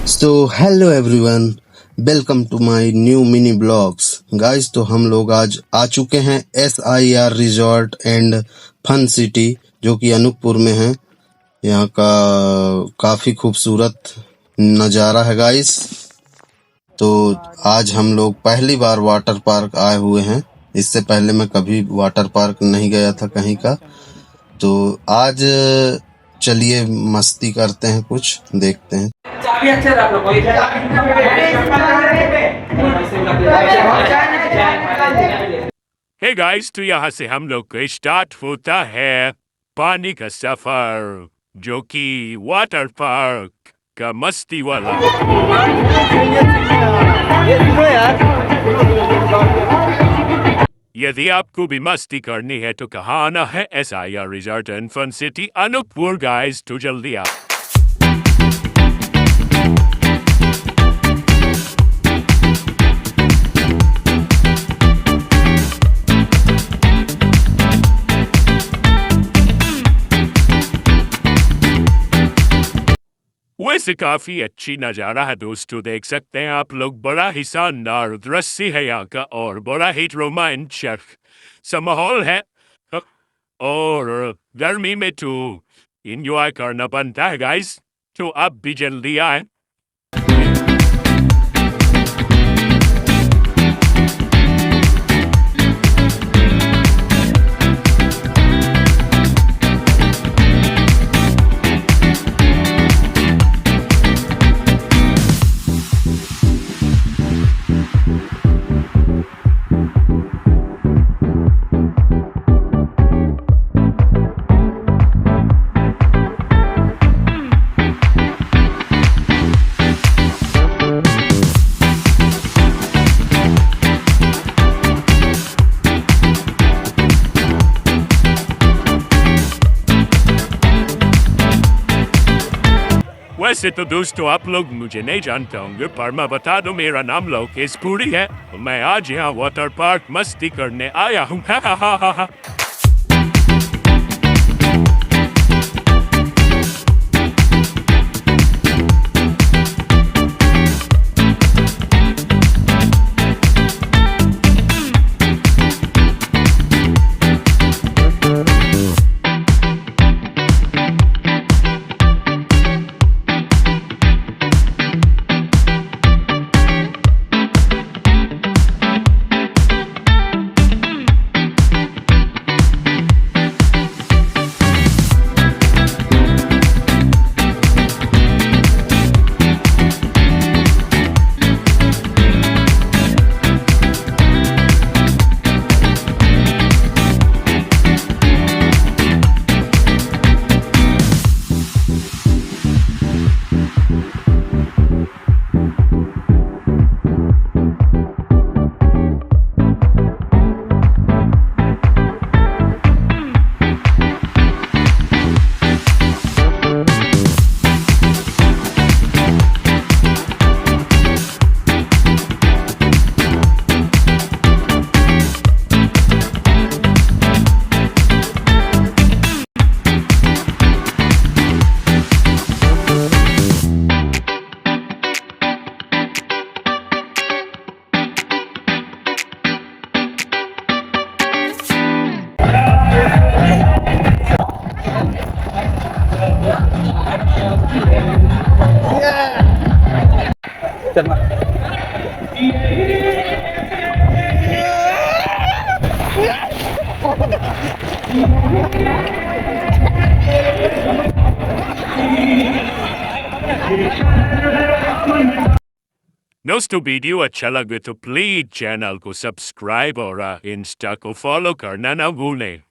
So hello everyone, welcome to my new mini blogs guys. तो हम लोग आज आ चुके हैं SIR resort and fun city, जो कि अनूपपुर में है। यहाँ का काफ़ी खूबसूरत नज़ारा है गाइस। तो आज हम लोग पहली बार वाटर पार्क आए हुए हैं। इससे पहले मैं कभी वाटर पार्क नहीं गया था कहीं का। तो आज चलिए मस्ती करते हैं, कुछ देखते हैं। चाबी अच्छे रख लो कोई हे गाइस, तो यहाँ से हम लोग का स्टार्ट होता है पानी का सफर, जो कि वाटर पार्क का मस्ती वाला। यदि आपको भी मस्ती करनी है तो कहाँ आना है? SIR resort and fun city Anuppur guys. तो जल्दी आप वैसे काफी अच्छी नज़ारा है दोस्तों, देख सकते हैं आप लोग। बड़ा ही शानदार दृश्य है यहाँ का और बड़ा ही रोमांचक सा माहौल है। और गर्मी में तो एंजॉय करना बनता है गाइस। तो आप भी जल्दी आए। वैसे तो दोस्तों आप लोग मुझे नहीं जानते होंगे, पर मैं बता दूं, मेरा नाम लोकेश पुरी है। मैं आज यहाँ वाटर पार्क मस्ती करने आया हूँ। दोस्तों वीडियो अच्छा लगे तो प्लीज चैनल को सब्सक्राइब और इंस्टा को फॉलो करना ना भूलें।